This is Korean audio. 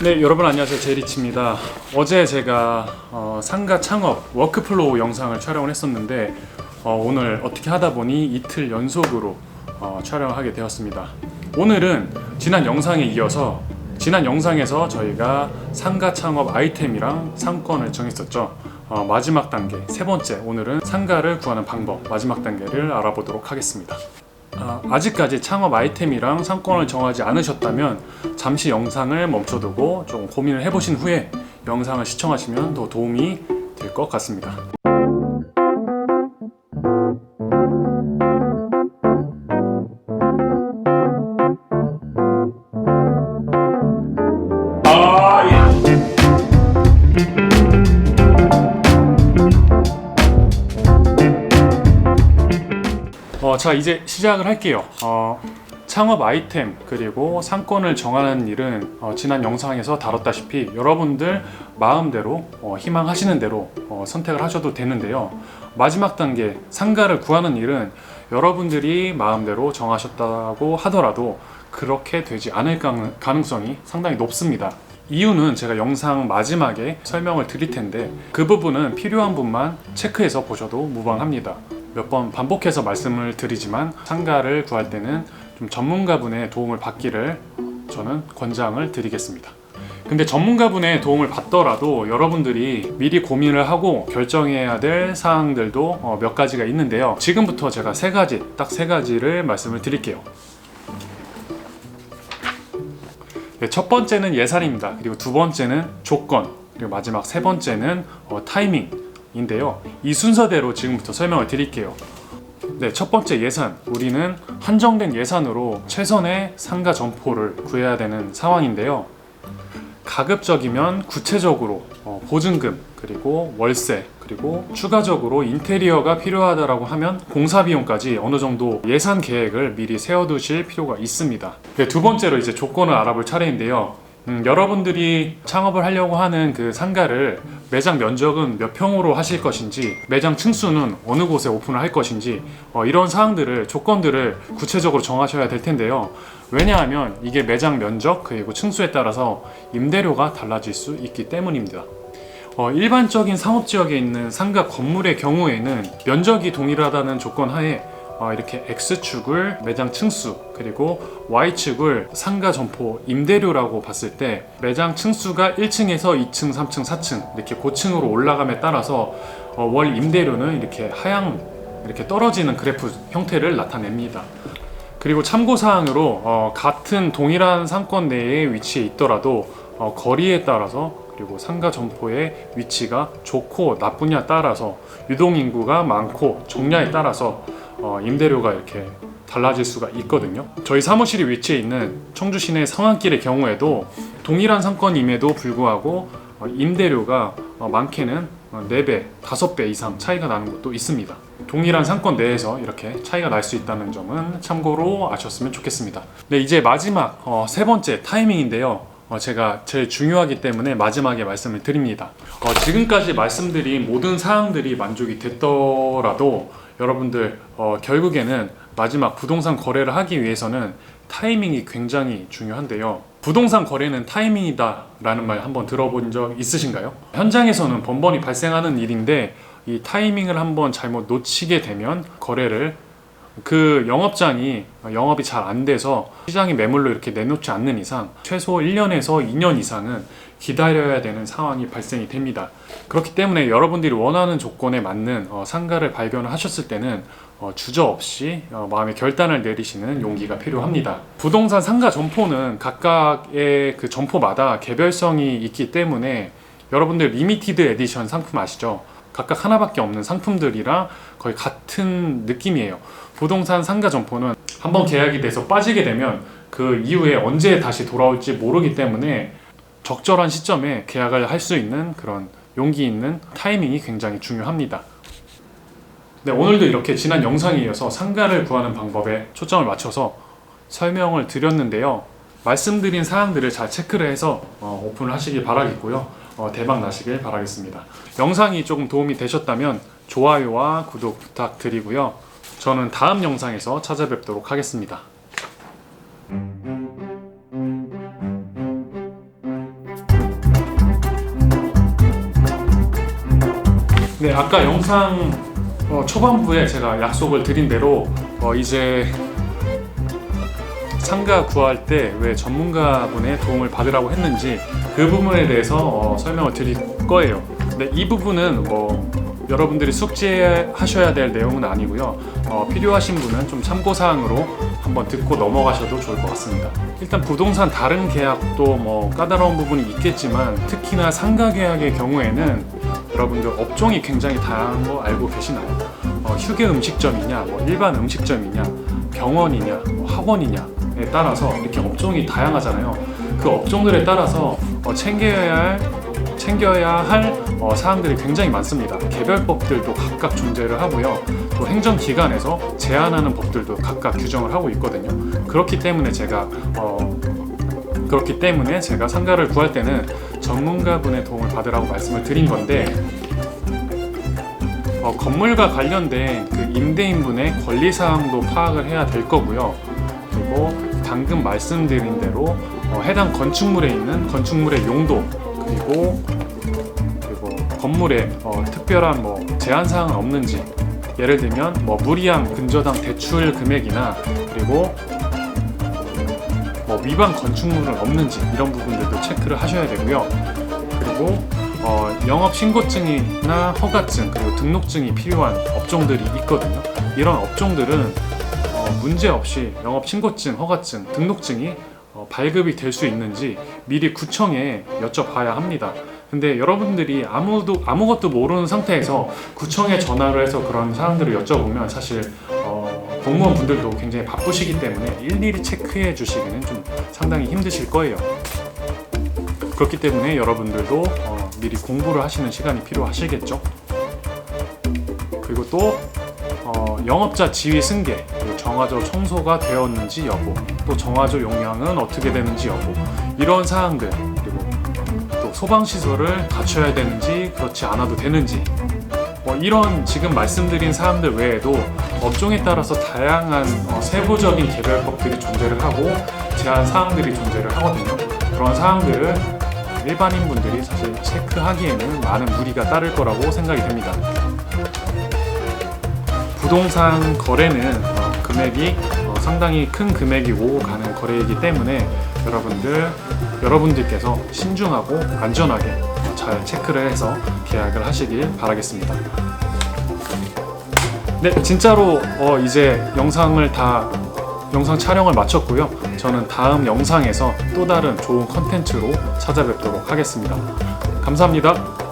네, 여러분 안녕하세요. 제이리치입니다. 어제 제가 상가 창업 워크플로우 영상을 촬영을 했었는데 오늘 어떻게 하다 보니 이틀 연속으로 촬영을 하게 되었습니다. 오늘은 지난 영상에 이어서 지난 영상에서 저희가 상가 창업 아이템이랑 상권을 정했었죠. 마지막 단계, 세 번째, 오늘은 상가를 구하는 방법, 마지막 단계를 알아보도록 하겠습니다. 아직까지 창업 아이템이랑 상권을 정하지 않으셨다면 잠시 영상을 멈춰두고 좀 고민을 해보신 후에 영상을 시청하시면 더 도움이 될 것 같습니다. 자, 이제 시작을 할게요. 창업 아이템 그리고 상권을 정하는 일은 지난 영상에서 다뤘다시피 여러분들 마음대로 희망하시는 대로 선택을 하셔도 되는데요. 마지막 단계 상가를 구하는 일은 여러분들이 마음대로 정하셨다고 하더라도 그렇게 되지 않을 가능성이 상당히 높습니다. 이유는 제가 영상 마지막에 설명을 드릴 텐데 그 부분은 필요한 분만 체크해서 보셔도 무방합니다. 몇 번 반복해서 말씀을 드리지만 상가를 구할 때는 좀 전문가분의 도움을 받기를 저는 권장을 드리겠습니다. 근데 전문가분의 도움을 받더라도 여러분들이 미리 고민을 하고 결정해야 될 사항들도 몇 가지가 있는데요. 지금부터 제가 딱 세 가지를 말씀을 드릴게요. 네, 첫 번째는 예산입니다. 그리고 두 번째는 조건, 그리고 마지막 세 번째는 타이밍 인데요. 이 순서대로 지금부터 설명을 드릴게요. 네, 첫 번째 예산. 우리는 한정된 예산으로 최선의 상가 점포를 구해야 되는 상황인데요. 가급적이면 구체적으로 보증금, 그리고 월세, 그리고 추가적으로 인테리어가 필요하다라고 하면 공사 비용까지 어느 정도 예산 계획을 미리 세워두실 필요가 있습니다. 네, 두 번째로 이제 조건을 알아볼 차례인데요. 여러분들이 창업을 하려고 하는 그 상가를 매장 면적은 몇 평으로 하실 것인지, 매장 층수는 어느 곳에 오픈을 할 것인지 이런 사항들을, 조건들을 구체적으로 정하셔야 될 텐데요. 왜냐하면 이게 매장 면적 그리고 층수에 따라서 임대료가 달라질 수 있기 때문입니다. 일반적인 상업지역에 있는 상가 건물의 경우에는 면적이 동일하다는 조건 하에 이렇게 X축을 매장 층수 그리고 Y축을 상가 점포 임대료라고 봤을 때 매장 층수가 1층에서 2층, 3층, 4층 이렇게 고층으로 올라감에 따라서 월 임대료는 이렇게 이렇게 떨어지는 그래프 형태를 나타냅니다. 그리고 참고사항으로 같은 동일한 상권 내에 위치해 있더라도 거리에 따라서 그리고 상가 점포의 위치가 좋고 나쁘냐에 따라서 유동인구가 많고 적냐에 따라서 임대료가 이렇게 달라질 수가 있거든요. 저희 사무실이 위치해 있는 청주 시내 성안길의 경우에도 동일한 상권임에도 불구하고 임대료가 많게는 4배, 5배 이상 차이가 나는 것도 있습니다. 동일한 상권 내에서 이렇게 차이가 날 수 있다는 점은 참고로 아셨으면 좋겠습니다. 네, 이제 마지막 세 번째 타이밍인데요. 제가 제일 중요하기 때문에 마지막에 말씀을 드립니다. 지금까지 말씀드린 모든 사항들이 만족이 됐더라도 여러분들 결국에는 마지막 부동산 거래를 하기 위해서는 타이밍이 굉장히 중요한데요. 부동산 거래는 타이밍이다 라는 말 한번 들어본 적 있으신가요? 현장에서는 번번이 발생하는 일인데 이 타이밍을 한번 잘못 놓치게 되면 거래를 그 영업장이 영업이 잘 안 돼서 시장이 매물로 이렇게 내놓지 않는 이상 최소 1년에서 2년 이상은 기다려야 되는 상황이 발생이 됩니다. 그렇기 때문에 여러분들이 원하는 조건에 맞는 상가를 발견을 하셨을 때는 주저없이 마음의 결단을 내리시는 용기가 필요합니다. 부동산 상가 점포는 각각의 그 점포마다 개별성이 있기 때문에 여러분들 리미티드 에디션 상품 아시죠? 각각 하나밖에 없는 상품들이랑 거의 같은 느낌이에요. 부동산 상가 점포는 한번 계약이 돼서 빠지게 되면 그 이후에 언제 다시 돌아올지 모르기 때문에 적절한 시점에 계약을 할 수 있는 그런 용기 있는 타이밍이 굉장히 중요합니다. 네, 오늘도 이렇게 지난 영상에 이어서 상가를 구하는 방법에 초점을 맞춰서 설명을 드렸는데요. 말씀드린 사항들을 잘 체크를 해서 오픈을 하시길 바라겠고요. 대박 나시길 바라겠습니다. 영상이 조금 도움이 되셨다면 좋아요와 구독 부탁드리고요. 저는 다음 영상에서 찾아뵙도록 하겠습니다. 네, 아까 영상 초반부에 제가 약속을 드린 대로 이제 상가 구할 때 왜 전문가분의 도움을 받으라고 했는지 그 부분에 대해서 설명을 드릴 거예요. 근데 이 부분은 여러분들이 숙지하셔야 될 내용은 아니고요. 필요하신 분은 좀 참고사항으로 한번 듣고 넘어가셔도 좋을 것 같습니다. 일단 부동산 다른 계약도 까다로운 부분이 있겠지만 특히나 상가 계약의 경우에는 여러분들 업종이 굉장히 다양한 거 알고 계시나요? 휴게 음식점이냐, 일반 음식점이냐, 병원이냐, 학원이냐에 따라서 이렇게 업종이 다양하잖아요. 그 업종들에 따라서 챙겨야 할 사항들이 굉장히 많습니다. 개별법들도 각각 존재를 하고요. 또 행정기관에서 제한하는 법들도 각각 규정을 하고 있거든요. 그렇기 때문에 제가 상가를 구할 때는 전문가분의 도움을 받으라고 말씀을 드린 건데, 건물과 관련된 그 임대인분의 권리사항도 파악을 해야 될 거고요. 그리고 방금 말씀드린 대로 해당 건축물에 있는 건축물의 용도, 그리고 건물에 특별한 제한사항은 없는지, 예를 들면 무리한 근저당 대출 금액이나 그리고 위반 건축물은 없는지 이런 부분들도 체크를 하셔야 되고요. 그리고 영업신고증이나 허가증 그리고 등록증이 필요한 업종들이 있거든요. 이런 업종들은 문제없이 영업신고증, 허가증, 등록증이 발급이 될 수 있는지 미리 구청에 여쭤봐야 합니다. 근데 여러분들이 아무것도 모르는 상태에서 구청에 전화를 해서 그런 사항들을 여쭤보면 사실 공무원 분들도 굉장히 바쁘시기 때문에 일일이 체크해 주시기는 좀 상당히 힘드실 거예요. 그렇기 때문에 여러분들도 미리 공부를 하시는 시간이 필요하시겠죠. 그리고 또 영업자 지위 승계, 그리고 정화조 청소가 되었는지 여부, 또 정화조 용량은 어떻게 되는지 여부, 이런 사항들, 그리고 또 소방시설을 갖춰야 되는지 그렇지 않아도 되는지, 이런 지금 말씀드린 사항들 외에도 업종에 따라서 다양한 세부적인 개별법들이 존재를 하고 제한 사항들이 존재를 하거든요. 그런 사항들을 일반인분들이 사실 체크하기에는 많은 무리가 따를 거라고 생각이 됩니다. 부동산 거래는 금액이 상당히 큰 금액이 오고 가는 거래이기 때문에 여러분들께서 신중하고 안전하게 잘 체크를 해서 계약을 하시길 바라겠습니다. 네, 진짜로 이제 영상 촬영을 마쳤고요. 저는 다음 영상에서 또 다른 좋은 컨텐츠로 찾아뵙도록 하겠습니다. 감사합니다.